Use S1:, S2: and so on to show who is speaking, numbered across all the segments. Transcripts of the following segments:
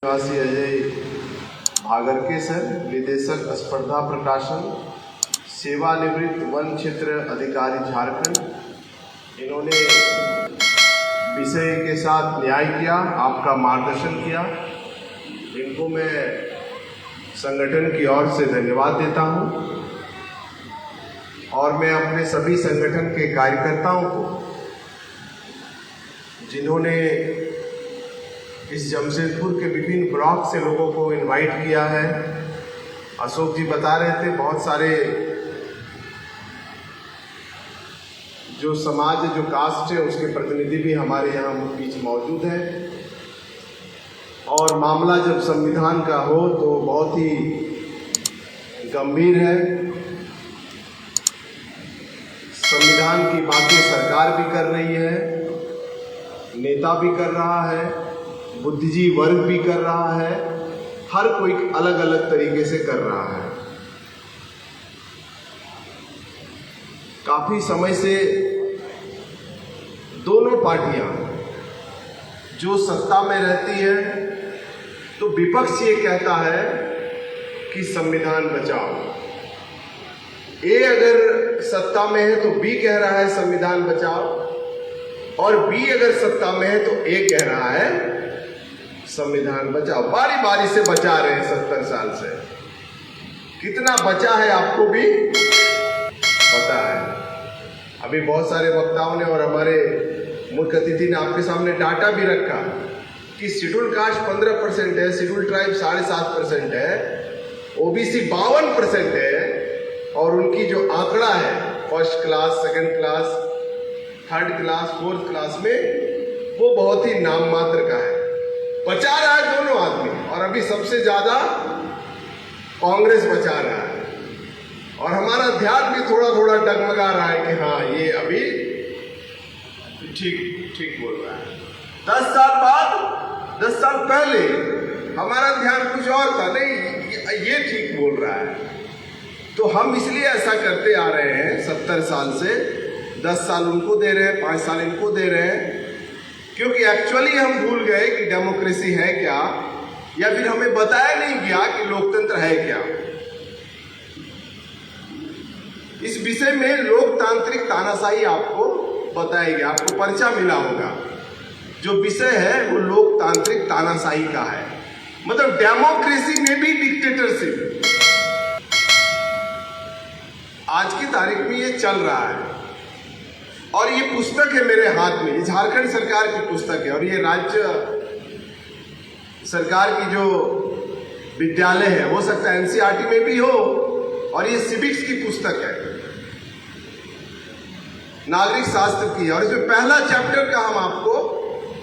S1: निवासी अजय भागरके सर, निदेशक स्पर्धा प्रकाशन, सेवानिवृत्त वन क्षेत्र अधिकारी झारखंड। इन्होंने विषय के साथ न्याय किया, आपका मार्गदर्शन किया। इनको मैं संगठन की ओर से धन्यवाद देता हूं और मैं अपने सभी संगठन के कार्यकर्ताओं को, जिन्होंने इस जमशेदपुर के विभिन्न ब्लॉक से लोगों को इनवाइट किया है। अशोक जी बता रहे थे बहुत सारे जो समाज, जो कास्ट है, उसके प्रतिनिधि भी हमारे यहाँ बीच मौजूद हैं। और मामला जब संविधान का हो तो बहुत ही गंभीर है। संविधान की बातें सरकार भी कर रही है, नेता भी कर रहा है, बुद्धिजीवी वर्ग भी कर रहा है, हर कोई अलग अलग तरीके से कर रहा है। काफी समय से दोनों पार्टियां जो सत्ता में रहती है तो विपक्ष ये कहता है कि संविधान बचाओ, ए अगर सत्ता में है तो बी कह रहा है संविधान बचाओ, और बी अगर सत्ता में है तो ए कह रहा है संविधान बचाओ। बारी बारी से बचा रहे हैं 70 साल से। कितना बचा है आपको भी पता है। अभी बहुत सारे वक्ताओं ने और हमारे मुख्य अतिथि ने आपके सामने डाटा भी रखा कि शेड्यूल कास्ट 15% है, शेड्यूल ट्राइब 7.5% है, ओबीसी 52% है, और उनकी जो आंकड़ा है first class, second class, third class, fourth class में, वो बहुत ही नाम मात्र का है। बचा रहा है दोनों आदमी, और अभी सबसे ज्यादा कांग्रेस बचा रहा है। और हमारा ध्यान भी थोड़ा थोड़ा डगमगा रहा है कि हाँ, ये अभी ठीक बोल रहा है। 10 साल बाद, 10 साल पहले हमारा ध्यान कुछ और था, नहीं ये ठीक बोल रहा है। तो हम इसलिए ऐसा करते आ रहे हैं 70 साल से। 10 साल उनको दे रहे हैं, 5 साल इनको दे रहे हैं, क्योंकि एक्चुअली हम भूल गए कि डेमोक्रेसी है क्या, या फिर हमें बताया नहीं गया कि लोकतंत्र है क्या। इस विषय में लोकतांत्रिक तानाशाही आपको बताया गया, आपको पर्चा मिला होगा। जो विषय है वो लोकतांत्रिक तानाशाही का है, मतलब डेमोक्रेसी में भी डिक्टेटरशिप। आज की तारीख में ये चल रहा है। और ये पुस्तक है मेरे हाथ में, ये झारखंड सरकार की पुस्तक है, और ये राज्य सरकार की जो विद्यालय है, हो सकता है एनसीईआरटी में भी हो, और ये सिविक्स की पुस्तक है, नागरिक शास्त्र की है। और इसमें पहला चैप्टर का हम आपको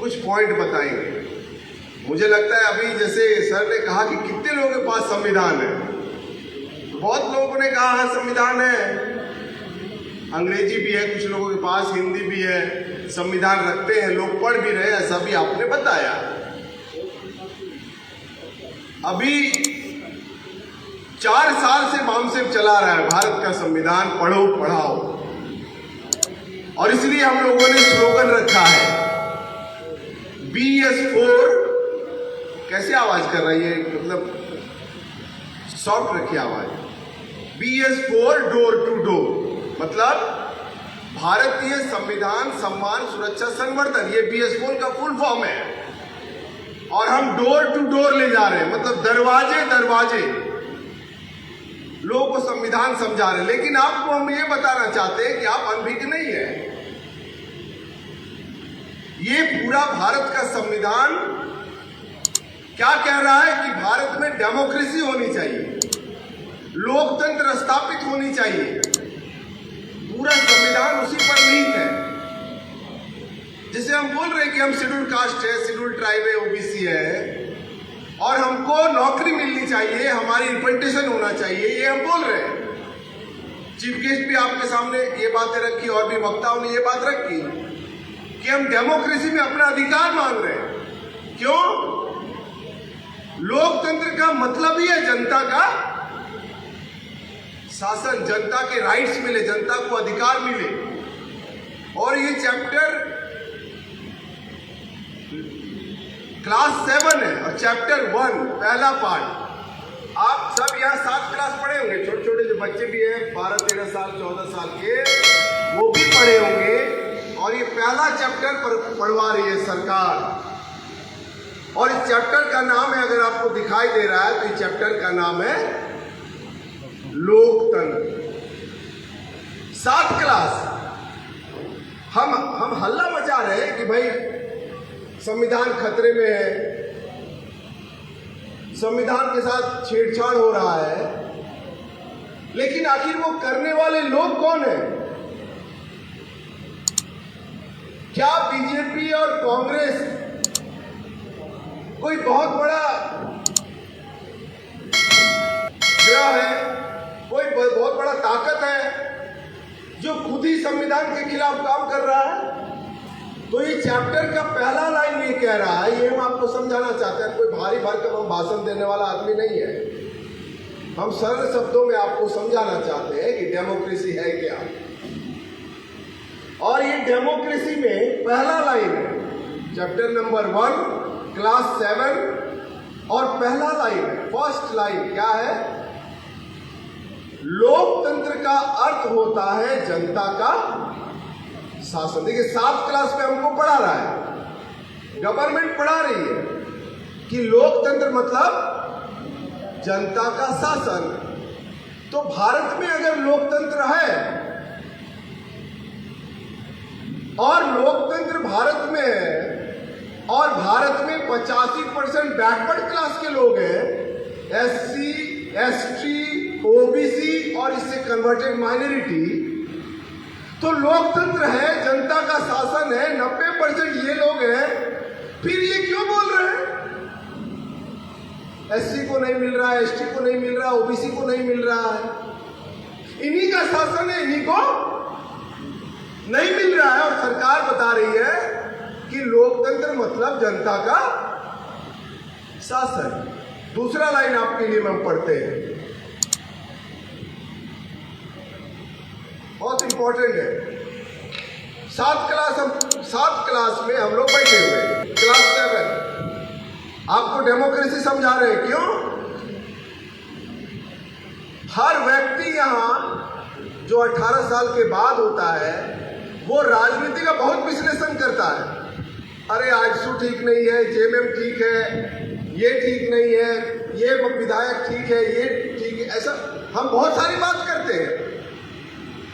S1: कुछ पॉइंट बताएंगे। मुझे लगता है अभी जैसे सर ने कहा कि कितने लोगों के पास संविधान है, तो बहुत लोगों ने कहा हाँ संविधान है, अंग्रेजी भी है कुछ लोगों के पास, हिंदी भी है, संविधान रखते हैं लोग, पढ़ भी रहे, ऐसा भी आपने बताया। अभी 4 साल से बामसेब चला रहा है भारत का संविधान, पढ़ो पढ़ाओ। और इसलिए हम लोगों ने स्लोगन रखा है BS4। कैसे आवाज कर रही है, मतलब सॉफ्ट रखिए आवाज। BS4 डोर टू डोर, मतलब भारतीय संविधान सम्मान सुरक्षा संवर्धन, ये BS4 का फुल फॉर्म है। और हम डोर टू डोर ले जा रहे हैं, मतलब दरवाजे दरवाजे लोगों को संविधान समझा रहे हैं। लेकिन आपको हम ये बताना चाहते हैं कि आप अनभिज्ञ नहीं है। ये पूरा भारत का संविधान क्या कह रहा है कि भारत में डेमोक्रेसी होनी चाहिए, लोकतंत्र स्थापित होनी चाहिए। पूरा संविधान उसी पर निहित है। जैसे हम बोल रहे हैं कि हम शेड्यूल कास्ट है, शेड्यूल ट्राइब है, ओबीसी है, और हमको नौकरी मिलनी चाहिए, हमारी रिप्रेजेंटेशन होना चाहिए, ये हम बोल रहे हैं। चीफ गेस्ट भी आपके सामने ये बातें रखी, और भी वक्ताओं ने ये बात रखी कि हम डेमोक्रेसी में अपना अधिकार मांग रहे हैं। क्यों? लोकतंत्र का मतलब ही है जनता का शासन, जनता के राइट्स मिले, जनता को अधिकार मिले। और ये चैप्टर क्लास 7 है और चैप्टर 1 पहला पार्ट। आप सब यहाँ 7 क्लास पढ़े होंगे, छोटे छोटे जो बच्चे भी हैं 12-13 साल 14 साल के, वो भी पढ़े होंगे। और ये पहला चैप्टर पढ़वा रही है सरकार। और इस चैप्टर का नाम है, अगर आपको दिखाई दे रहा है तो इस चैप्टर का नाम है लोकतंत्र। 7 क्लास। हम हल्ला मचा रहे हैं कि भाई संविधान खतरे में है, संविधान के साथ छेड़छाड़ हो रहा है, लेकिन आखिर वो करने वाले लोग कौन है? क्या बीजेपी और कांग्रेस कोई बहुत बड़ा ग्रह है, कोई बहुत बड़ा ताकत है जो खुद ही संविधान के खिलाफ काम कर रहा है? तो ये चैप्टर का पहला लाइन ये कह रहा है, ये हम आपको समझाना चाहते हैं। कोई भारी भरकम हम भाषण देने वाला आदमी नहीं है, हम सरल शब्दों में आपको समझाना चाहते हैं कि डेमोक्रेसी है क्या। और ये डेमोक्रेसी में पहला लाइन है, चैप्टर नंबर 1 क्लास 7 और पहला लाइन है, फर्स्ट लाइन क्या है? लोकतंत्र का अर्थ होता है जनता का शासन। देखिए 7 क्लास में हमको पढ़ा रहा है, गवर्नमेंट पढ़ा रही है कि लोकतंत्र मतलब जनता का शासन। तो भारत में अगर लोकतंत्र है और लोकतंत्र भारत में है और भारत में 85% बैकवर्ड क्लास के लोग हैं, SC, ST, OBC और इससे कन्वर्टेड माइनॉरिटी, तो लोकतंत्र है, जनता का शासन है, 90% ये लोग हैं, फिर ये क्यों बोल रहे हैं SC को नहीं मिल रहा है, ST को नहीं मिल रहा, OBC को नहीं मिल रहा है? इन्हीं का शासन है, इन्हीं को नहीं मिल रहा है। और सरकार बता रही है कि लोकतंत्र मतलब जनता का शासन। दूसरा लाइन आपके लिए हम पढ़ते हैं, बहुत इंपॉर्टेंट है। 7 क्लास में हम लोग बैठे हुए, क्लास 7 आपको डेमोक्रेसी समझा रहे हैं। क्यों? हर व्यक्ति यहां जो 18 साल के बाद होता है वो राजनीति का बहुत विश्लेषण करता है। अरे आजसू ठीक नहीं है, जेएमएम ठीक है, ये ठीक नहीं है, ये विधायक ठीक है, ये ठीक है, ऐसा हम बहुत सारी बात करते हैं।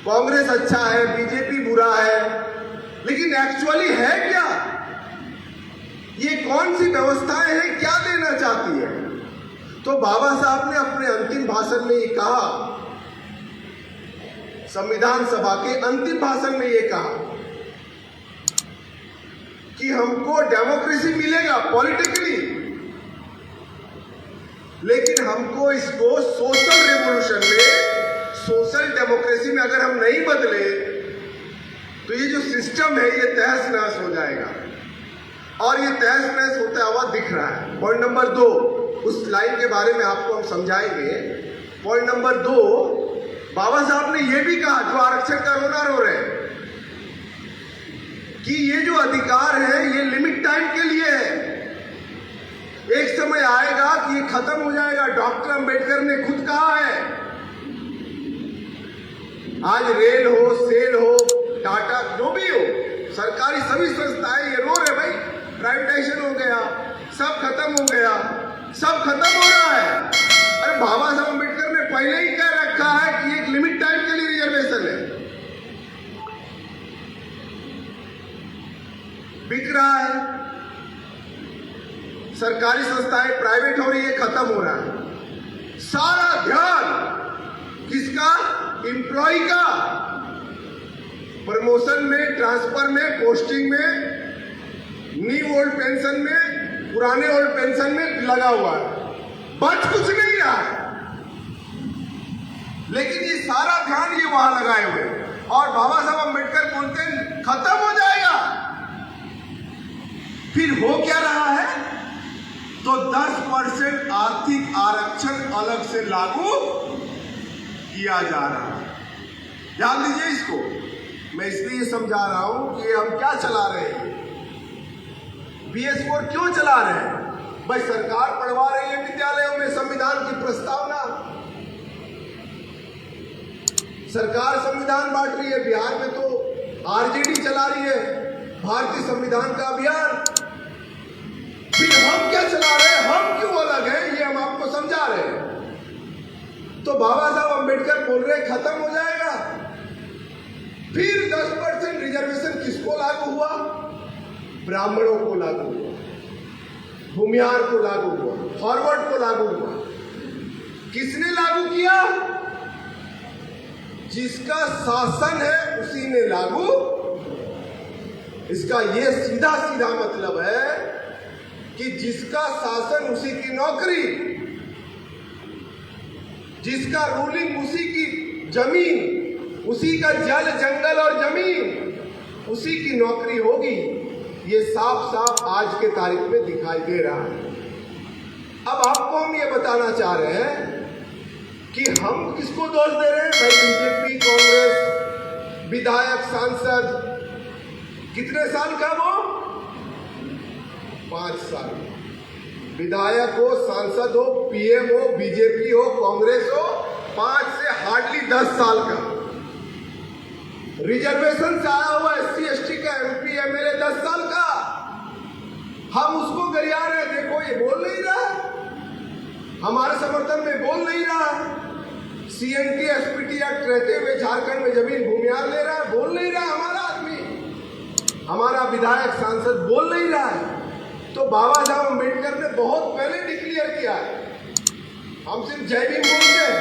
S1: कांग्रेस अच्छा है, बीजेपी बुरा है, लेकिन एक्चुअली है क्या? ये कौन सी व्यवस्थाएं हैं, क्या देना चाहती है? तो बाबा साहब ने अपने अंतिम भाषण में ये कहा, संविधान सभा के अंतिम भाषण में ये कहा कि हमको डेमोक्रेसी मिलेगा पॉलिटिकली, लेकिन हमको इसको सोशल रेवोल्यूशन में, सोशल डेमोक्रेसी में अगर हम नहीं बदले तो ये जो सिस्टम है ये तहस नहस हो जाएगा। और ये तहस नहस होता हुआ दिख रहा है। पॉइंट नंबर 2, उस लाइन के बारे में आपको हम समझाएंगे। पॉइंट नंबर 2, बाबा साहब ने ये भी कहा, जो आरक्षण का रोना रो रहे हैं, कि ये जो अधिकार है ये लिमिट टाइम के लिए है, एक समय आएगा कि ये खत्म हो जाएगा। डॉक्टर अंबेडकर ने खुद कहा है। आज रेल हो, सेल हो, टाटा जो भी हो, सरकारी सभी संस्थाएं ये रो रहे भाई, प्राइवेटाइजेशन हो गया, सब खत्म हो गया, सब खत्म हो रहा है। अरे बाबा साहब अंबेडकर ने पहले ही कह रखा है कि एक लिमिट टाइम के लिए रिजर्वेशन है। बिक रहा है, सरकारी संस्थाएं प्राइवेट हो रही है, खत्म हो रहा है। सारा ध्यान किसका? एम्प्लॉय का। प्रमोशन में, ट्रांसफर में, पोस्टिंग में, न्यू ओल्ड पेंशन में, पुराने ओल्ड पेंशन में लगा हुआ है, बच कुछ नहीं रहा है। लेकिन ये सारा ध्यान ये वहां लगाए हुए, और बाबा साहब अंबेडकर बोलते हैं खत्म हो जाएगा। फिर हो क्या रहा है? तो 10% आर्थिक आरक्षण अलग से लागू किया जा रहा है। ध्यान दीजिए इसको, मैं इसलिए समझा रहा हूं कि हम क्या चला रहे हैं। PS4 क्यों चला रहे हैं? भाई सरकार पढ़वा रही है विद्यालयों में संविधान की प्रस्तावना, सरकार संविधान बांट रही है। बिहार में तो आरजेडी चला रही है भारतीय संविधान का अभियान। फिर हम क्या चला रहे हैं, हम क्यों अलग हैं, ये हम आपको समझा रहे हैं। तो बाबा साहब अंबेडकर बोल रहे हैं खत्म हो जाएगा। फिर 10% रिजर्वेशन किसको लागू हुआ? ब्राह्मणों को लागू हुआ, भूमिहार को लागू हुआ, फॉरवर्ड को लागू हुआ। किसने लागू किया? जिसका शासन है उसी ने लागू। इसका यह सीधा सीधा मतलब है कि जिसका शासन उसी की नौकरी, जिसका रूलिंग उसी की जमीन, उसी का जल जंगल और जमीन, उसी की नौकरी होगी। ये साफ साफ आज के तारीख में दिखाई दे रहा है। अब आपको हम ये बताना चाह रहे हैं कि हम किसको दोष दे रहे हैं? भाई बीजेपी, कांग्रेस, विधायक, सांसद, कितने साल का वो? 5 साल। विधायक हो, सांसद हो, पीएम हो, बीजेपी हो, कांग्रेस हो, 5 से हार्डली 10 साल का। रिजर्वेशन से आया हुआ SC ST का MP MLA 10 साल का। हम उसको गरिया रहे हैं, देखो ये बोल नहीं रहा है, हमारे समर्थन में बोल नहीं रहा है। CNT SPT एक्ट रहते हुए झारखंड में जमीन भूमिहार ले रहा है, बोल नहीं रहा हमारा आदमी, हमारा विधायक सांसद बोल नहीं रहा है। तो बाबा साहब अम्बेडकर ने बहुत पहले डिक्लेयर किया है। हम सिर्फ जय भीम बोलते हैं।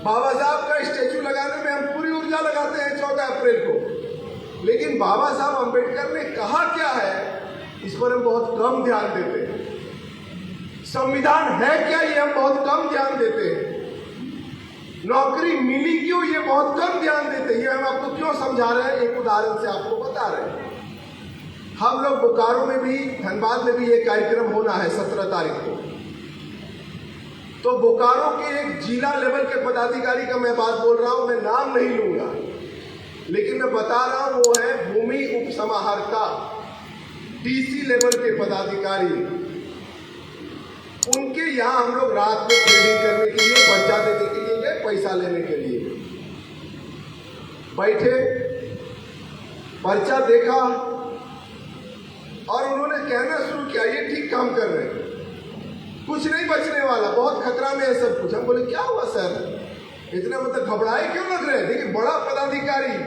S1: बाबा साहब का स्टैचू लगाने में हम पूरी ऊर्जा लगाते हैं 14 अप्रैल को, लेकिन बाबा साहब अम्बेडकर ने कहा क्या है इस पर हम बहुत कम ध्यान देते हैं। संविधान है क्या ये हम बहुत कम ध्यान देते हैं। नौकरी मिली क्यों ये बहुत कम ध्यान देते हैं। ये हम आपको क्यों समझा रहे हैं, एक उदाहरण से आपको बता रहे हैं। हम लोग बोकारो में भी, धनबाद में भी ये कार्यक्रम होना है 17 तारीख को। तो बोकारो के एक जिला लेवल के पदाधिकारी का मैं बात बोल रहा हूं, मैं नाम नहीं लूंगा, लेकिन मैं बता रहा हूं वो है भूमि उप समाहर्ता, DC लेवल के पदाधिकारी। उनके यहाँ हम लोग रात में ट्रेनिंग करने के लिए, पर्चा देने के लिए गए, पैसा लेने के लिए बैठे, पर्चा देखा और उन्होंने कहना शुरू किया ये ठीक काम कर रहे हैं, कुछ नहीं बचने वाला, बहुत खतरा में है सब कुछ। हम बोले क्या हुआ सर, इतना मतलब घबराए क्यों लग रहे हैं? देखिए बड़ा पदाधिकारी,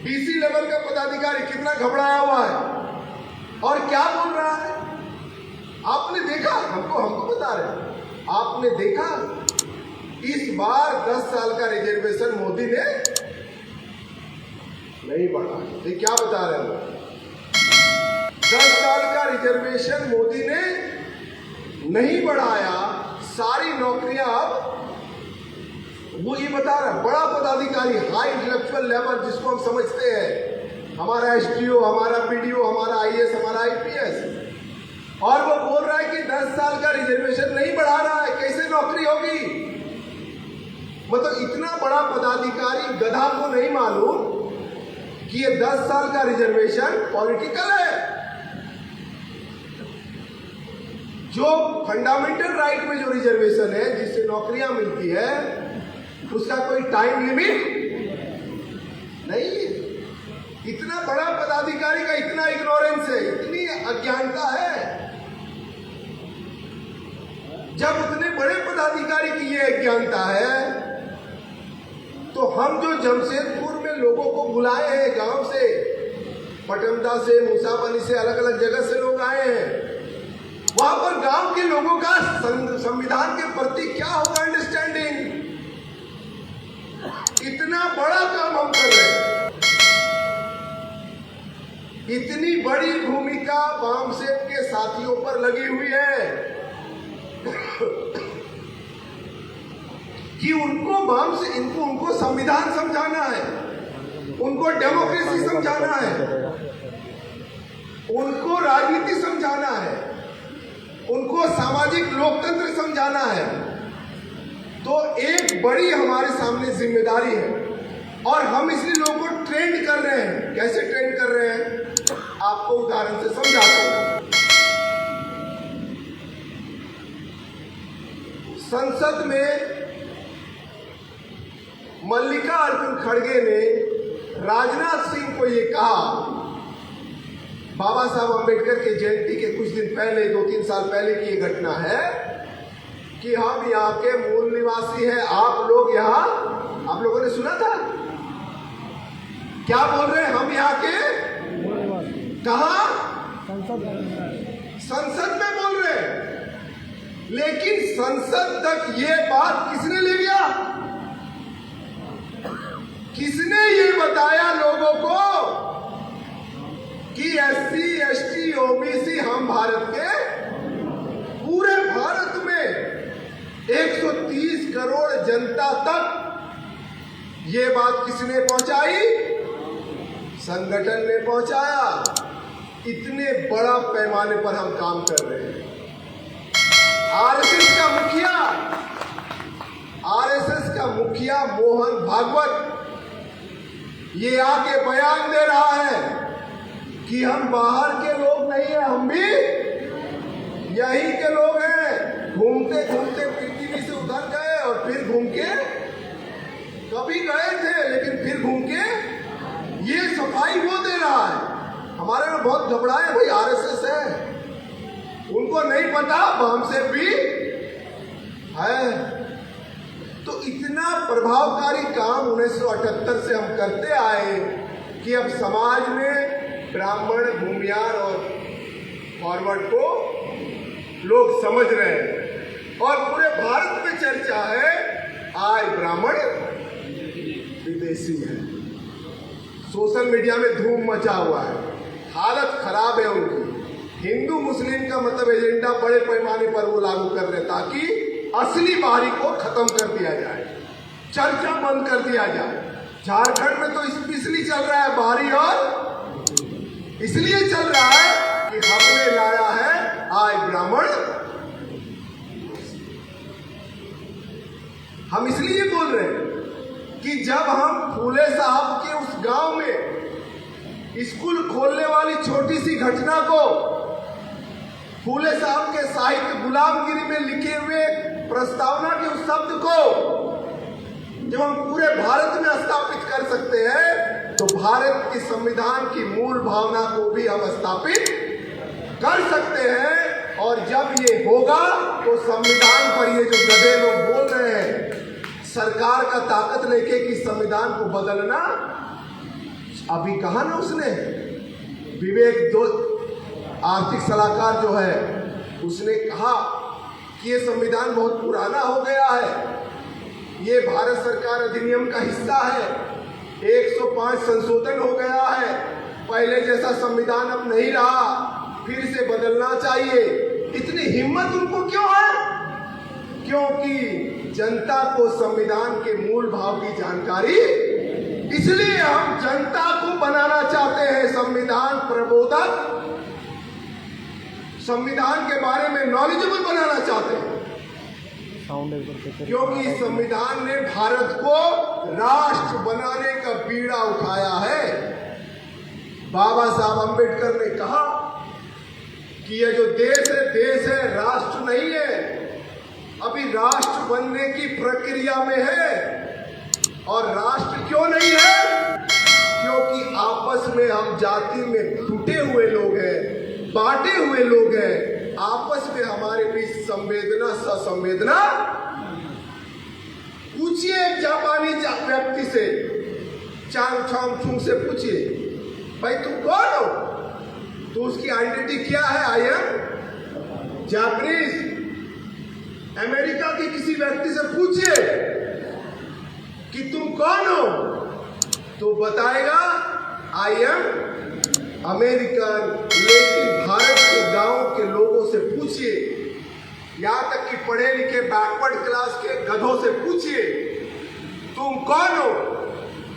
S1: DC लेवल का पदाधिकारी कितना घबराया हुआ है और क्या बोल रहा है। आपने देखा, हमको बता रहे हैं, आपने देखा इस बार 10 साल का रिजर्वेशन मोदी ने नहीं बढ़ा। ये क्या बता रहे हैं? 10 साल का रिजर्वेशन मोदी ने नहीं बढ़ाया, सारी नौकरियां अब वो ये बता रहा है बड़ा पदाधिकारी, हाई इंटेलेक्चुअल लेवल जिसको हम समझते हैं, हमारा SDO, हमारा PDO, हमारा IAS, हमारा IPS, और वो बोल रहा है कि 10 साल का रिजर्वेशन नहीं बढ़ा रहा है, कैसे नौकरी होगी। मतलब इतना बड़ा पदाधिकारी गधा को नहीं मालूम कि ये 10 साल का रिजर्वेशन पॉलिटिकल है। जो फंडामेंटल राइट में जो रिजर्वेशन है, जिससे नौकरियां मिलती है, उसका कोई टाइम लिमिट नहीं है। इतना बड़ा पदाधिकारी का इतना इग्नोरेंस है, इतनी अज्ञानता है। जब उतने बड़े पदाधिकारी की ये अज्ञानता है, तो हम जो जमशेदपुर में लोगों को बुलाए हैं, गांव से, पटमदा से, मूसाबनी से, अलग अलग जगह से लोग आए हैं, वहां पर गांव के लोगों का संविधान के प्रति क्या होगा अंडरस्टैंडिंग। इतना बड़ा काम हम कर रहे हैं, इतनी बड़ी भूमिका वामसेप के साथियों पर लगी हुई है कि उनको संविधान समझाना है, उनको डेमोक्रेसी समझाना है, उनको राजनीति समझाना है, उनको सामाजिक लोकतंत्र समझाना है। तो एक बड़ी हमारे सामने जिम्मेदारी है और हम इसलिए लोगों को ट्रेंड कर रहे हैं। कैसे ट्रेंड कर रहे हैं? आपको उदाहरण से समझाता हूं। संसद में मल्लिकार्जुन खड़गे ने राजनाथ सिंह को ये कहा, बाबा साहब अंबेडकर के जयंती के कुछ दिन पहले, 2-3 साल पहले की ये घटना है, कि हम यहाँ के मूल निवासी हैं, आप लोग यहाँ, आप लोगों ने सुना था क्या बोल रहे हैं, हम यहाँ के कहा, संसद में बोल रहे हैं। लेकिन संसद तक ये बात किसने ले गया, किसने ये बताया लोगों को कि SC, ST, OBC हम भारत के, पूरे भारत में 130 करोड़ जनता तक ये बात किसने पहुंचाई, संगठन ने पहुंचाया। इतने बड़ा पैमाने पर हम काम कर रहे हैं। आरएसएस का मुखिया मोहन भागवत ये आके बयान दे रहा है कि हम बाहर के लोग नहीं हैं, हम भी यही के लोग हैं। घूमते घूमते पृथ्वी से उधर गए और फिर घूम के, कभी गए थे लेकिन फिर घूम के, ये सफाई वो दे रहा है। हमारे में बहुत घबराए भाई, आरएसएस है, उनको नहीं पता हमसे भी है। तो इतना प्रभावकारी काम 1978 से हम करते आए कि अब समाज में ब्राह्मण, भूमियार और फॉरवर्ड को लोग समझ रहे हैं और पूरे भारत में चर्चा है, आय ब्राह्मण विदेशी है। सोशल मीडिया में धूम मचा हुआ है, हालत खराब है उनकी। हिंदू मुस्लिम का मतलब एजेंडा बड़े पैमाने पर वो लागू कर रहे ताकि असली बाहरी को खत्म कर दिया जाए, चर्चा बंद कर दिया जाए। झारखंड में तो इसलिए चल रहा है बाहरी, और इसलिए चल रहा है कि हमने लाया है आय ब्राह्मण। हम इसलिए बोल रहे हैं कि जब हम फूले साहब के उस गांव में स्कूल खोलने वाली छोटी सी घटना को, फूले साहब के साहित्य गुलामगिरी में लिखे हुए प्रस्तावना के उस शब्द को जब हम पूरे भारत में स्थापित कर सकते हैं, तो भारत के संविधान की मूल भावना को भी हम स्थापित कर सकते हैं। और जब ये होगा तो संविधान पर ये जो गधे लोग बोल रहे हैं सरकार का ताकत लेके कि संविधान को बदलना, अभी कहा ना उसने, विवेक दो आर्थिक सलाहकार जो है उसने कहा कि ये संविधान बहुत पुराना हो गया है, ये भारत सरकार अधिनियम का हिस्सा है, 105 संशोधन हो गया है, पहले जैसा संविधान अब नहीं रहा, फिर से बदलना चाहिए। इतनी हिम्मत उनको क्यों है? क्योंकि जनता को संविधान के मूल भाव की जानकारी, इसलिए हम जनता को बनाना चाहते हैं संविधान प्रबोधक, संविधान के बारे में नॉलेजेबल बनाना चाहते हैं। क्योंकि संविधान ने भारत को राष्ट्र बनाने का बीड़ा उठाया है। बाबा साहब अंबेडकर ने कहा कि यह जो देश है राष्ट्र नहीं है, अभी राष्ट्र बनने की प्रक्रिया में है। और राष्ट्र क्यों नहीं है? क्योंकि आपस में हम जाति में टूटे हुए लोग हैं, बांटे हुए लोग हैं, आपस में हमारे बीच संवेदना ससंवेदना। पूछिए एक जापानी व्यक्ति से, चांग छांग छुंग से पूछिए, भाई तुम कौन हो? तो उसकी आइडेंटिटी क्या है? I am Japanese. अमेरिका के किसी व्यक्ति से पूछिए कि तुम कौन हो, तो बताएगा आई एम अमेरिकन। लेकिन भारत के गांव के लोगों से पूछिए, यहां तक कि पढ़े लिखे बैकवर्ड क्लास के गधों से पूछिए तुम कौन हो,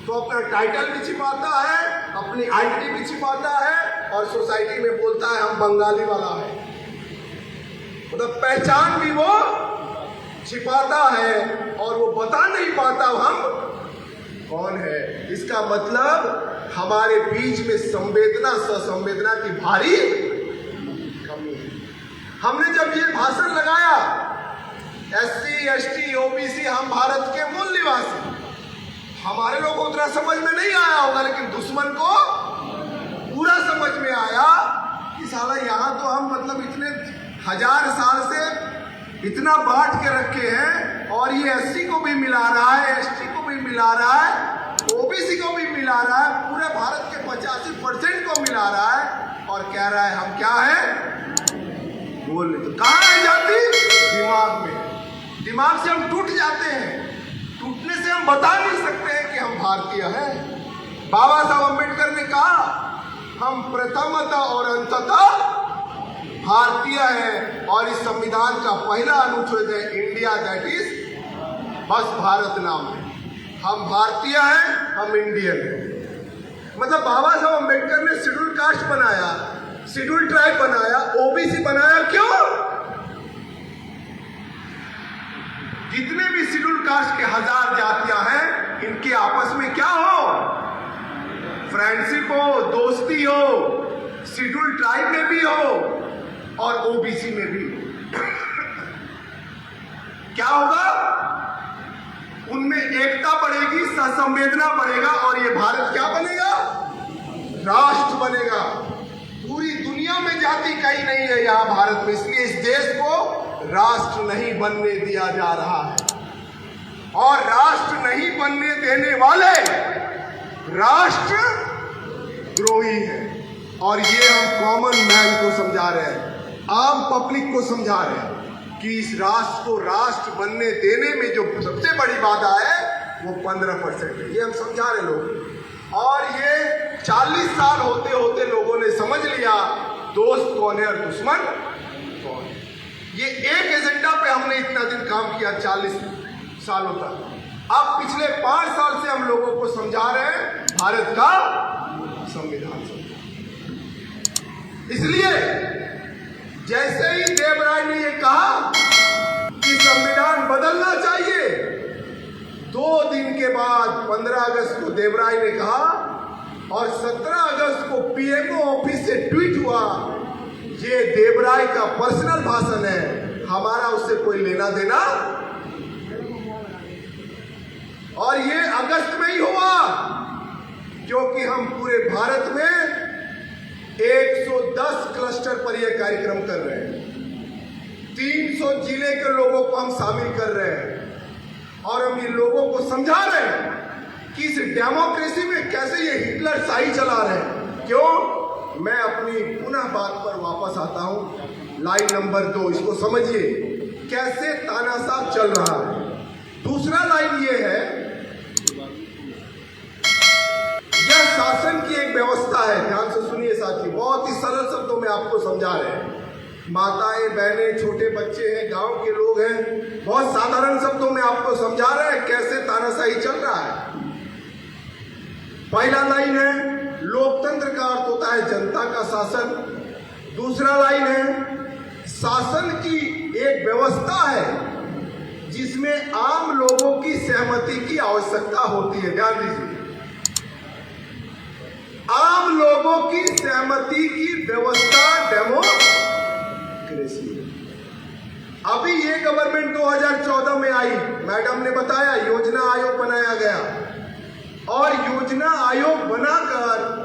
S1: तो अपना टाइटल भी छिपाता है, अपनी आइडेंटिटी भी छिपाता है और सोसाइटी में बोलता है हम बंगाली वाला है। मतलब पहचान भी वो छिपाता है और वो बता नहीं पाता हम कौन है। इसका मतलब हमारे बीच में संवेदना ससंवेदना की भारी कमी है। हमने जब ये भाषण लगाया, SC ST OBC हम भारत के मूल निवासी, हमारे लोगों को उतना समझ में नहीं आया होगा, लेकिन दुश्मन को पूरा समझ में आया कि साला यहाँ तो हम मतलब इतने 1000 साल से इतना बांट के रखे हैं और ये SC को भी मिला रहा है, ST को भी मिला रहा है, OBC को भी मिला रहा है, पूरे भारत के 85% को मिला रहा है और कह रहा है हम क्या है बोल। तो कहाँ है जाति? दिमाग में। दिमाग से हम टूट जाते हैं, टूटने से हम बता नहीं सकते हैं कि हम भारतीय हैं। बाबा साहब अम्बेडकर ने कहा हम प्रथमतः और अंततः भारतीय है और इस संविधान का पहला अनुच्छेद है इंडिया, दैट इज बस भारत नाम है। हम भारतीय हैं, हम इंडियन हैं। मतलब बाबा साहब अम्बेडकर ने शेड्यूल कास्ट बनाया, शेड्यूल ट्राइब बनाया, OBC बनाया। क्यों? जितने भी शेड्यूल कास्ट के 1000 जातियां हैं, इनके आपस में क्या हो, फ्रेंडशिप हो, दोस्ती हो, शेड्यूल ट्राइब में भी हो और OBC में भी। क्या होगा? उनमें एकता बढ़ेगी, संवेदना बढ़ेगा और ये भारत क्या बनेगा? राष्ट्र बनेगा। पूरी दुनिया में जाति कहीं नहीं है यहाँ भारत में, इसलिए इस देश को राष्ट्र नहीं बनने दिया जा रहा है और राष्ट्र नहीं बनने देने वाले राष्ट्र द्रोही हैं। और ये हम कॉमन मैन को समझा रहे हैं, आम पब्लिक को समझा रहे हैं कि इस राष्ट्र को राष्ट्र बनने देने में जो सबसे बड़ी बाधा है वो 15% है। ये हम समझा रहे लोग और ये 40 साल होते होते लोगों ने समझ लिया दोस्त कौन है और दुश्मन कौन है। ये एक एजेंडा पे हमने इतना दिन काम किया 40 सालों तक। अब पिछले 5 साल से हम लोगों को समझा रहे हैं भारत का संविधान। इसलिए जैसे ही देवराय ने ये कहा कि संविधान बदलना चाहिए, 2 दिन के बाद 15 अगस्त को देवराय ने कहा और 17 अगस्त को PMO ऑफिस से ट्वीट हुआ, ये देवराय का पर्सनल भाषण है, हमारा उससे कोई लेना देना। और ये अगस्त में ही हुआ क्योंकि हम पूरे भारत में 110 क्लस्टर पर यह कार्यक्रम कर रहे हैं, 300 जिले के लोगों को हम शामिल कर रहे हैं और हम ये लोगों को समझा रहे हैं कि इस डेमोक्रेसी में कैसे ये हिटलर शाही चला रहे हैं। क्यों? मैं अपनी पुनः बात पर वापस आता हूं। लाइन नंबर 2, इसको समझिए कैसे तानाशाह चल रहा है। दूसरा लाइन ये है, यह शासन की एक व्यवस्था है। ध्यान से सुनिए साथी, बहुत ही सरल शब्दों में आपको समझा रहे हैं। माताएं, बहनें, छोटे बच्चे हैं, गांव के लोग हैं, बहुत साधारण शब्दों में आपको समझा रहे हैं कैसे तानाशाही चल रहा है। पहला लाइन है लोकतंत्र का अर्थ होता है जनता का शासन। दूसरा लाइन है शासन की एक व्यवस्था है जिसमें आम लोगों की सहमति की आवश्यकता होती है। ध्यान दीजिए, आम लोगों की सहमति की व्यवस्था डेमोक्रेसी। अभी ये गवर्नमेंट 2014 में आई, मैडम ने बताया योजना आयोग बनाया गया और योजना आयोग बनाकर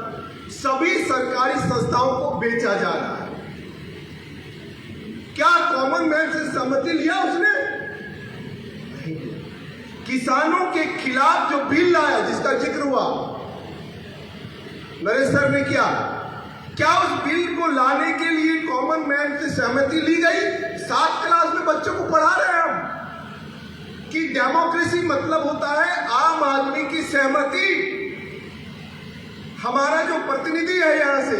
S1: सभी सरकारी संस्थाओं को बेचा जा रहा है। क्या कॉमन मैन से सहमति लिया उसने? किसानों के खिलाफ जो बिल लाया जिसका जिक्र हुआ नरेश सर ने किया, क्या उस बिल को लाने के लिए कॉमन मैन से सहमति ली गई? 7 क्लास में बच्चों को पढ़ा रहे हैं हम कि डेमोक्रेसी मतलब होता है आम आदमी की सहमति। हमारा जो प्रतिनिधि है यहां से,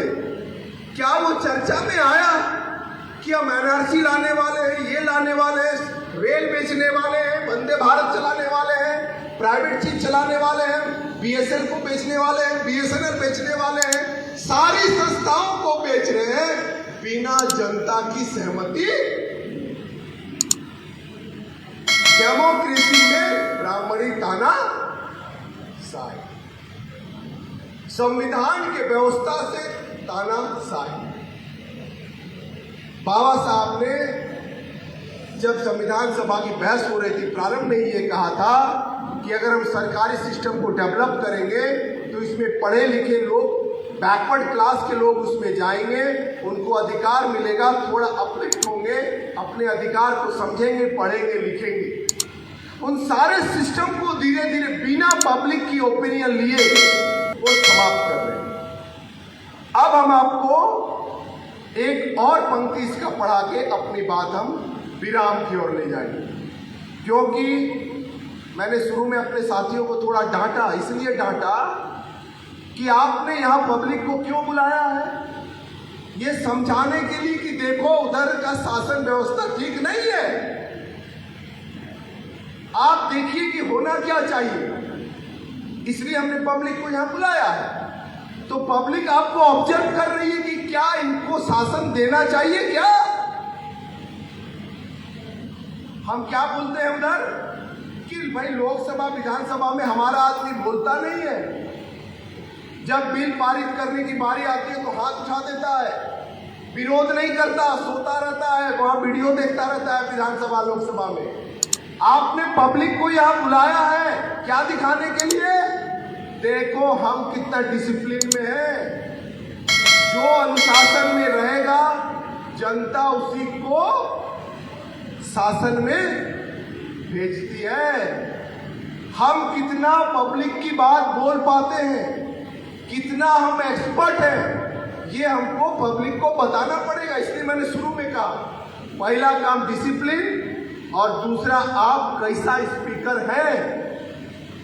S1: क्या वो चर्चा में आया कि हम NRC लाने वाले हैं, ये लाने वाले हैं, रेल बेचने वाले हैं, वंदे भारत चलाने वाले हैं, प्राइवेट चीज चलाने वाले हैं, BSL को बेचने वाले हैं, BSNL बेचने वाले हैं, सारी संस्थाओं को बेच रहे हैं बिना जनता की सहमति। डेमोक्रेसी में ब्राह्मणी तानाशाही। संविधान के व्यवस्था से तानाशाही। बाबा साहब ने जब संविधान सभा की बहस हो रही थी, प्रारंभ में ही ये कहा था कि अगर हम सरकारी सिस्टम को डेवलप करेंगे तो इसमें पढ़े लिखे लोग, बैकवर्ड क्लास के लोग उसमें जाएंगे, उनको अधिकार मिलेगा, थोड़ा अपलिफ्ट होंगे, अपने अधिकार को समझेंगे, पढ़ेंगे, लिखेंगे। उन सारे सिस्टम को धीरे धीरे बिना पब्लिक की ओपिनियन लिए वो समाप्त कर रहे हैं। अब हम आपको एक और पंक्ति इसका पढ़ा के अपनी बात हम विराम की ओर ले जाएंगे, क्योंकि मैंने शुरू में अपने साथियों को थोड़ा डांटा, इसलिए डांटा कि आपने यहां पब्लिक को क्यों बुलाया है, ये समझाने के लिए कि देखो उधर का शासन व्यवस्था ठीक नहीं है, आप देखिए कि होना क्या चाहिए। इसलिए हमने पब्लिक को यहां बुलाया है। तो पब्लिक आपको ऑब्जर्व कर रही है कि क्या इनको शासन देना चाहिए क्या। हम क्या बोलते हैं उधर कि भाई लोकसभा विधानसभा में हमारा आदमी बोलता नहीं है, जब बिल पारित करने की बारी आती है तो हाथ उठा देता है, विरोध नहीं करता, सोता रहता है, वहां वीडियो देखता रहता है विधानसभा लोकसभा में। आपने पब्लिक को यहां बुलाया है क्या दिखाने के लिए, देखो हम कितना डिसिप्लिन में हैं, जो अनुशासन में रहेगा जनता उसी को शासन में भेजती है। हम कितना पब्लिक की बात बोल पाते हैं, कितना हम एक्सपर्ट हैं, ये हमको पब्लिक को बताना पड़ेगा। इसलिए मैंने शुरू में कहा पहला काम डिसिप्लिन, और दूसरा आप कैसा स्पीकर है,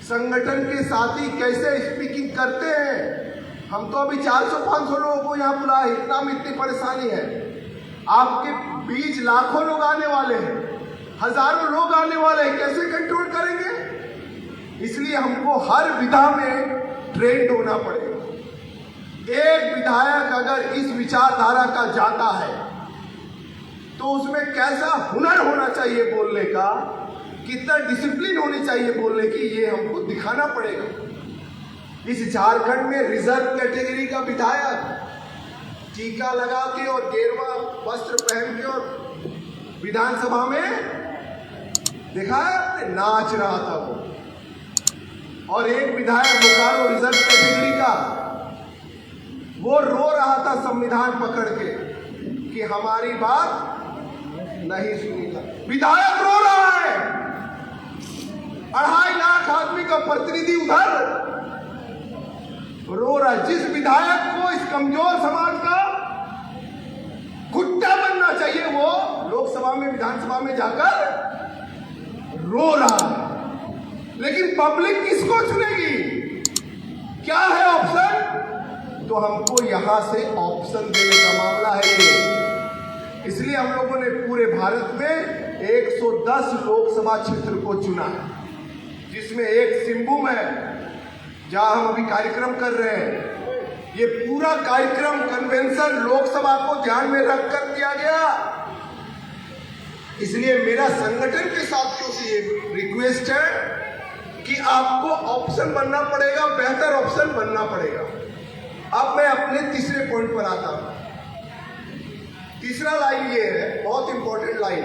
S1: संगठन के साथी कैसे स्पीकिंग करते हैं। हम तो अभी 400-500 लोगों को यहाँ बुलाए, इतना में इतनी परेशानी है, आपके बीच लाखों लोग आने वाले हैं, हजारों लोग आने वाले हैं, कैसे कंट्रोल करेंगे। इसलिए हमको हर विधा में ट्रेंड होना पड़ेगा। एक विधायक अगर इस विचारधारा का जाता है तो उसमें कैसा हुनर होना चाहिए बोलने का, कितना डिसिप्लिन होनी चाहिए बोलने की, ये हमको दिखाना पड़ेगा। इस झारखंड में रिजर्व कैटेगरी का विधायक टीका लगा के और गेरुआ वस्त्र पहन के और विधानसभा में देखा है आपने, नाच रहा था वो। और एक विधायक बोकारो रिजर्व कैटेगरी का, वो रो रहा था संविधान पकड़ के कि हमारी बात नहीं सुनी था। विधायक रो रहा है, 2.5 लाख आदमी का प्रतिनिधि उधर रो रहा है। जिस विधायक को इस कमजोर समाज का खुट्टा बनना चाहिए, वो लोकसभा में विधानसभा में जाकर रो रहा है। लेकिन पब्लिक किसको चुनेगी, क्या है ऑप्शन, तो हमको यहां से ऑप्शन देने का मामला है ये। इसलिए हम लोगों ने पूरे भारत में 110 लोकसभा क्षेत्र को चुना है, जिसमें एक सिंहभूम है जहां हम अभी कार्यक्रम कर रहे हैं। ये पूरा कार्यक्रम कन्वेंशन लोकसभा को ध्यान में रखकर किया गया। इसलिए मेरा संगठन के साथियों से ये रिक्वेस्ट है कि आपको ऑप्शन बनना पड़ेगा, बेहतर ऑप्शन बनना पड़ेगा। अब मैं अपने तीसरे पॉइंट पर आता हूं। तीसरा लाइन ये है, बहुत इंपॉर्टेंट लाइन।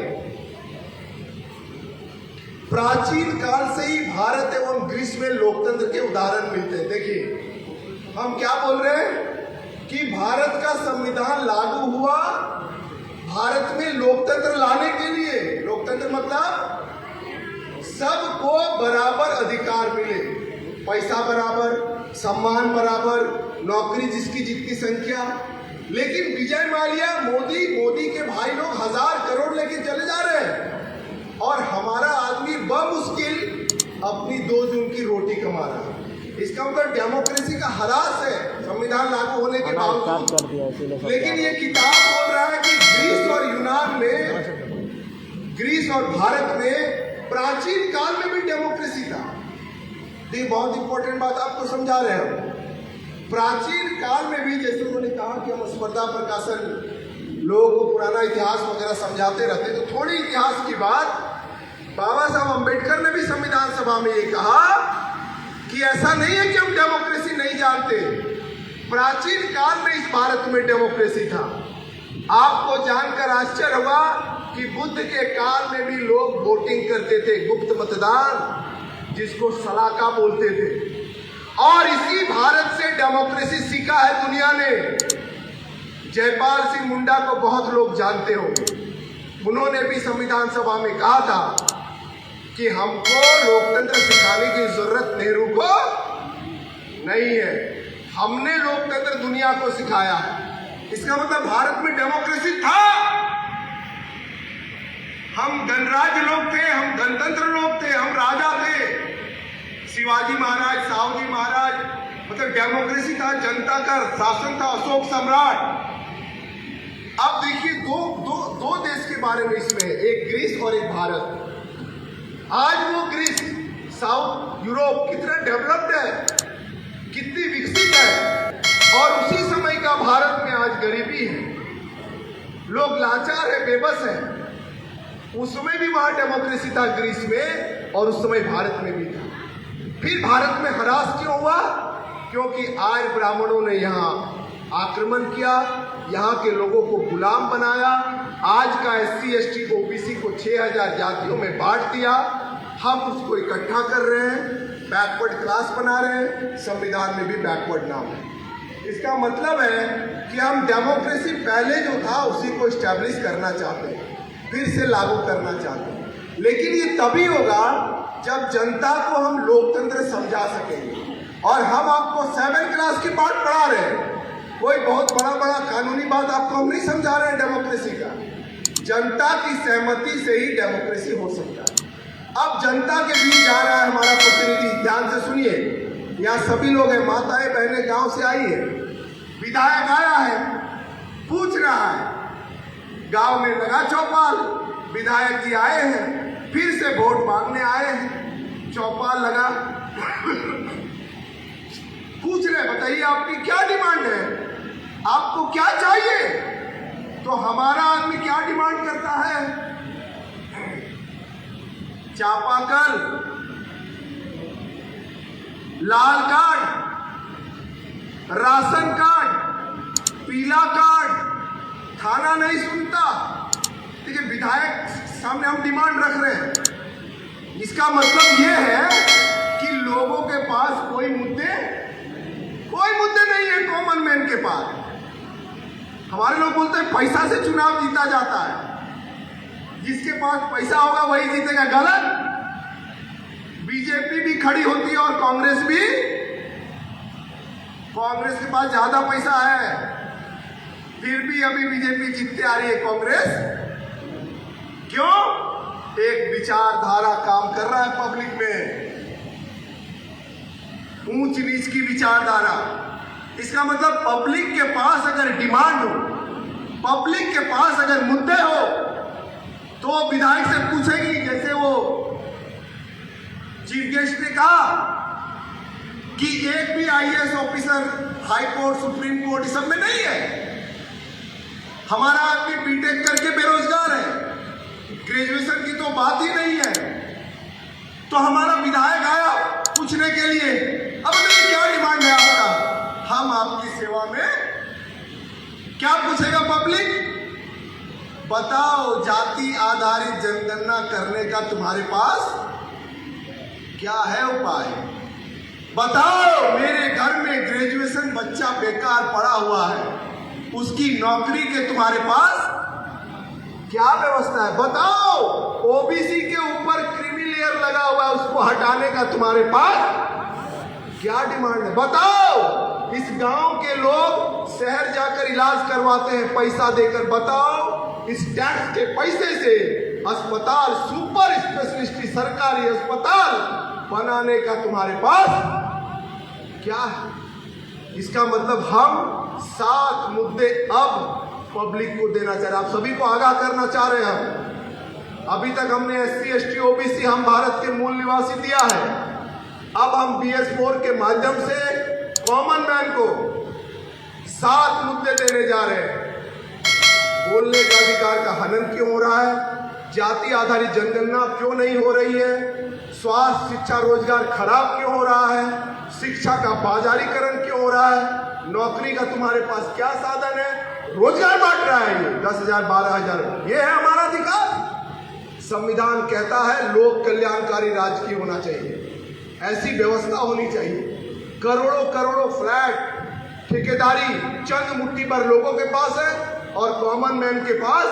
S1: प्राचीन काल से ही भारत एवं ग्रीस में लोकतंत्र के उदाहरण मिलते हैं। देखिए हम क्या बोल रहे हैं कि भारत का संविधान लागू हुआ भारत में लोकतंत्र लाने के लिए। लोकतंत्र मतलब सबको बराबर अधिकार मिले, पैसा बराबर, सम्मान बराबर, नौकरी जिसकी जितनी संख्या। लेकिन विजय माल्या, मोदी के भाई लोग 1000 करोड़ लेके चले जा रहे हैं और हमारा आदमी बमुश्किल अपनी 2 जून की रोटी कमा रहा है। इसका मतलब डेमोक्रेसी का हरास है संविधान लागू होने के बावजूद। लेकिन ये किताब बोल रहा है कि ग्रीस और यूनान में, ग्रीस और भारत में प्राचीन काल में भी डेमोक्रेसी था। ये बहुत इंपॉर्टेंट बात आपको समझा रहे हैं। प्राचीन काल में भी, जैसे उन्होंने कहा कि हम स्पर्धा प्रकाशन लोगों को पुराना इतिहास वगैरह समझाते रहते, तो थोड़ी इतिहास की बात, बाबा साहब अम्बेडकर ने भी संविधान सभा में ये कहा कि ऐसा नहीं है कि हम डेमोक्रेसी नहीं जानते, प्राचीन काल में इस भारत में डेमोक्रेसी था। आपको जानकर आश्चर्य होगा कि बुद्ध के काल में भी लोग वोटिंग करते थे, गुप्त मतदान, जिसको सलाका बोलते थे। और इसी भारत से डेमोक्रेसी सीखा है दुनिया ने। जयपाल सिंह मुंडा को बहुत लोग जानते होंगे। उन्होंने भी संविधान सभा में कहा था कि हमको लोकतंत्र सिखाने की जरूरत नेहरू को नहीं है, हमने लोकतंत्र दुनिया को सिखाया है। इसका मतलब भारत में डेमोक्रेसी था। हम गणराज्य लोग थे, हम गणतंत्र लोग थे, हम राजा थे। शिवाजी महाराज, साहूजी महाराज, मतलब डेमोक्रेसी था, जनता का शासन था, अशोक सम्राट। अब देखिए दो देश के बारे में इसमें, एक ग्रीस और एक भारत। आज वो ग्रीस, साउथ यूरोप कितना डेवलप्ड है, कितनी विकसित है, और उसी समय का भारत में आज गरीबी है, लोग लाचार है, बेबस है। उस समय भी वहां डेमोक्रेसी था ग्रीस में, और उस समय भारत में भी था। फिर भारत में हरास क्यों हुआ? क्योंकि आर्य ब्राह्मणों ने यहाँ आक्रमण किया, यहाँ के लोगों को गुलाम बनाया। आज का SC ST OBC को 6000 जातियों में बांट दिया। हम उसको इकट्ठा कर रहे हैं, बैकवर्ड क्लास बना रहे हैं, संविधान में भी बैकवर्ड नाम है। इसका मतलब है कि हम डेमोक्रेसी पहले जो था उसी को स्टैब्लिश करना चाहते हैं, फिर से लागू करना चाहते हैं। लेकिन ये तभी होगा जब जनता को हम लोकतंत्र समझा सकेंगे। और हम आपको 7 क्लास की बात पढ़ा रहे हैं, कोई बहुत बड़ा कानूनी बात आपको हम नहीं समझा रहे हैं डेमोक्रेसी का। जनता की सहमति से ही डेमोक्रेसी हो सकता है। अब जनता के बीच जा रहा है हमारा प्रतिनिधि, ध्यान से सुनिए। यहाँ सभी लोग हैं, माताएं बहनें गांव से आई है, विधायक आया है, पूछ रहा है, गांव में लगा चौपाल, विधायक जी आए हैं, फिर से वोट मांगने आए हैं, चौपाल लगा, पूछ रहे बताइए आपकी क्या डिमांड है, आपको क्या चाहिए? तो हमारा आदमी क्या डिमांड करता है? चापाकल, लाल कार्ड, राशन कार्ड, पीला कार्ड, थाना नहीं सुनता। देखिए विधायक सामने हम डिमांड रख रहे हैं, इसका मतलब यह है कि लोगों के पास कोई मुद्दे नहीं है कॉमन मैन के पास। हमारे लोग बोलते हैं पैसा से चुनाव जीता जाता है, जिसके पास पैसा होगा वही जीतेगा। गलत। बीजेपी भी खड़ी होती है और कांग्रेस भी। कांग्रेस के पास ज्यादा पैसा है, फिर भी अभी बीजेपी जीतते आ रही है कांग्रेस। क्यों? एक विचारधारा काम कर रहा है पब्लिक में, ऊंच नीच की विचारधारा। इसका मतलब पब्लिक के पास अगर डिमांड हो, पब्लिक के पास अगर मुद्दे हो, तो विधायक से पूछेगी। जैसे वो चीफ गेस्ट ने कहा कि एक भी IAS officer high court, supreme court, इस सब में नहीं है। हमारा आदमी बीटेक करके बेरोजगार है, ग्रेजुएशन की तो बात ही नहीं है। तो हमारा विधायक आया पूछने के लिए, अब नहीं क्या डिमांड है आपका, हम आपकी सेवा में। क्या पूछेगा पब्लिक? बताओ, जाति आधारित जनगणना करने का तुम्हारे पास क्या है उपाय? बताओ, मेरे घर में ग्रेजुएशन बच्चा बेकार पड़ा हुआ है, उसकी नौकरी के तुम्हारे पास क्या व्यवस्था है? बताओ, OBC के ऊपर क्रीमी लेयर लगा हुआ है, उसको हटाने का तुम्हारे पास क्या डिमांड है? बताओ, इस गांव के लोग शहर जाकर इलाज करवाते हैं पैसा देकर। बताओ, इस टैक्स के पैसे से अस्पताल, सुपर स्पेशलिस्ट सरकारी अस्पताल बनाने का तुम्हारे पास क्या है? इसका मतलब हम 7 मुद्दे अब पब्लिक को देना चाह रहे हैं, आप सभी को आगाह करना चाह रहे हैं। अभी तक हमने SC ST OBC हम भारत के मूल निवासी दिया है, अब हम BS4 के माध्यम से कॉमन मैन को 7 मुद्दे देने जा रहे हैं। बोलने का अधिकार का हनन क्यों हो रहा है? जाति आधारित जनगणना क्यों नहीं हो रही है? स्वास्थ्य, शिक्षा, रोजगार खराब क्यों हो रहा है? शिक्षा का बाजारीकरण क्यों हो रहा है? नौकरी का तुम्हारे पास क्या साधन है? रोजगार बांट रहा है ये 10,000 12,000, ये है हमारा अधिकार। संविधान कहता है लोक कल्याणकारी राज्य की होना चाहिए, ऐसी व्यवस्था होनी चाहिए। करोड़ों करोड़ों फ्लैट ठेकेदारी चंद मुट्ठी पर लोगों के पास है और कॉमन मैन के पास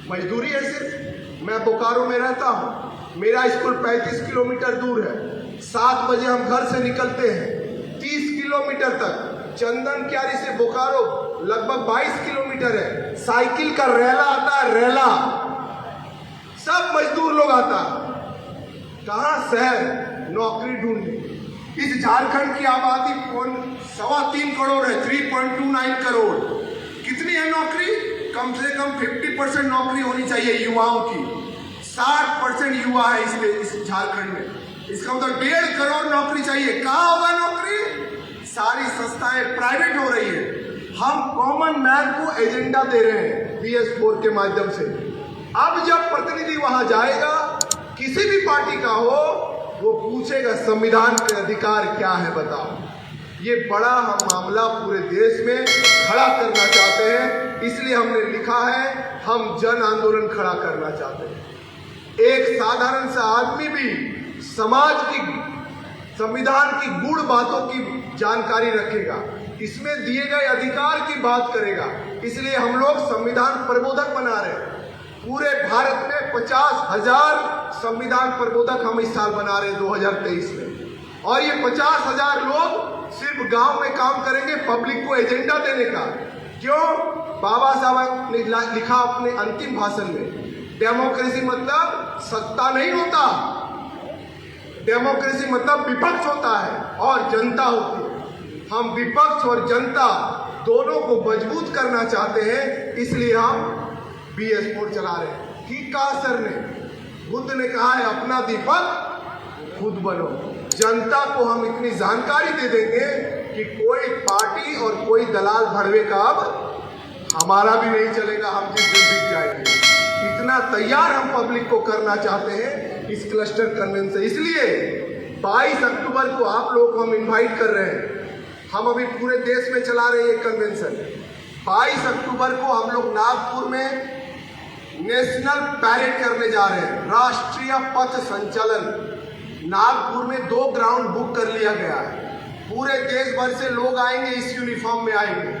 S1: मजदूरी है सिर्फ। मैं बोकारो में रहता हूँ, मेरा स्कूल 35 किलोमीटर दूर है। 7 बजे हम घर से निकलते हैं, 30 किलोमीटर तक। चंदन क्यारी से बोकारो लगभग 22 किलोमीटर है। साइकिल का रैला आता है, रैला, सब मजदूर लोग आता है। कहाँ? शहर नौकरी ढूंढने। इस झारखंड की आबादी 3.25 करोड़ है, 3.29 करोड़। कितनी है नौकरी? कम से कम 50% नौकरी होनी चाहिए युवाओं की। 60% युवा है इस झारखंड में। इसका मतलब 1.5 करोड़ नौकरी चाहिए। कहाँ होगा नौकरी? सारी संस्थाएं प्राइवेट हो रही है। हम कॉमन मैन को एजेंडा दे रहे हैं BS4 के माध्यम से। अब जब प्रतिनिधि वहां जाएगा, किसी भी पार्टी का हो, वो पूछेगा संविधान के अधिकार क्या है बताओ। ये बड़ा हम मामला पूरे देश में खड़ा करना चाहते हैं, इसलिए हमने लिखा है हम जन आंदोलन खड़ा करना चाहते हैं। एक साधारण सा आदमी भी समाज की, संविधान की गूढ़ बातों की जानकारी रखेगा, इसमें दिए गए अधिकार की बात करेगा। इसलिए हम लोग संविधान प्रबोधक बना रहे हैं। पूरे भारत में 50,000 संविधान प्रबोधक हम इस साल बना रहे हैं 2023 में। और ये 50,000 लोग सिर्फ गांव में काम करेंगे पब्लिक को एजेंडा देने का। क्यों? बाबा साहब ने लिखा अपने अंतिम भाषण में, डेमोक्रेसी मतलब सत्ता नहीं होता, डेमोक्रेसी मतलब विपक्ष होता है और जनता होती है। हम विपक्ष और जनता दोनों को मजबूत करना चाहते हैं, इसलिए हम BS4 चला रहे हैं। ठीक कहा सर ने, बुद्ध ने कहा है अपना दीपक खुद बनो। जनता को हम इतनी जानकारी दे देंगे कि कोई पार्टी और कोई दलाल भड़वे का अब हमारा भी नहीं चलेगा, हम जिस दिन दिख जाएंगे। इतना तैयार हम पब्लिक को करना चाहते हैं इस क्लस्टर कन्वेंशन। इसलिए 22 अक्टूबर को आप लोग को हम इन्वाइट कर रहे हैं। हम अभी पूरे देश में चला रहे हैं ये कन्वेंशन। 22 अक्टूबर को हम लोग नागपुर में नेशनल पैरेड करने जा रहे हैं, राष्ट्रीय पथ संचलन। नागपुर में 2 ग्राउंड बुक कर लिया गया है। पूरे देश भर से लोग आएंगे, इस यूनिफॉर्म में आएंगे।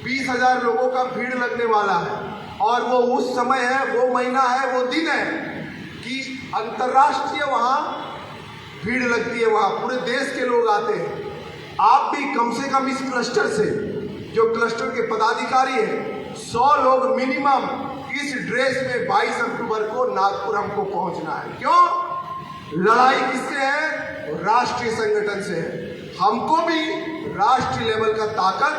S1: 20,000 लोगों का भीड़ लगने वाला है। और वो उस समय है, वो महीना है, वो दिन है कि अंतर्राष्ट्रीय वहाँ भीड़ लगती है, वहाँ पूरे देश के लोग आते हैं। आप भी कम से कम इस क्लस्टर से, जो क्लस्टर के पदाधिकारी हैं, 100 लोग मिनिमम इस ड्रेस में 22 अक्टूबर को नागपुर हमको पहुंचना है। क्यों? लड़ाई किससे है? राष्ट्रीय संगठन से है। हमको भी राष्ट्रीय लेवल का ताकत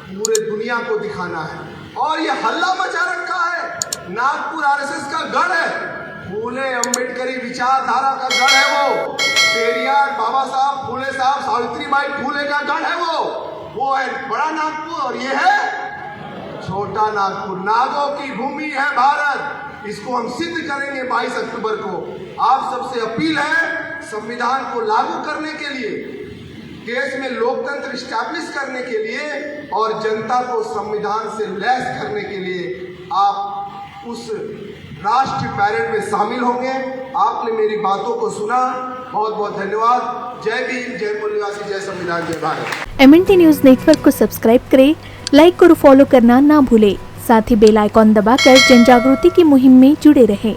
S1: पूरे दुनिया को दिखाना है। और ये हल्ला मचा रखा है, नागपुर RSS का गढ़ है, फूले अम्बेडकरी विचारधारा का गढ़ है वो, पेरियार बाबा साहब फूले साहब सावित्रीबाई फूले का गढ़ है वो है बड़ा नागपुर और ये है छोटा नागपुर। नागों की भूमि है भारत, इसको हम सिद्ध करेंगे 22 अक्टूबर को। आप सबसे अपील है संविधान को लागू करने के लिए, देश में लोकतंत्र स्टैब्लिश करने के लिए और जनता को संविधान से लैस करने के लिए आप उस राष्ट्रीय पैरेड में शामिल होंगे। आपने मेरी बातों को सुना, बहुत बहुत धन्यवाद। जय भीम, जय मूल निवासी, जय संविधान, जय भारत।
S2: MNT न्यूज़ नेटवर्क को सब्सक्राइब करें, लाइक और फॉलो करना ना भूलें। साथ ही बेल आइकॉन दबाकर जन जागृति की मुहिम में जुड़े रहें।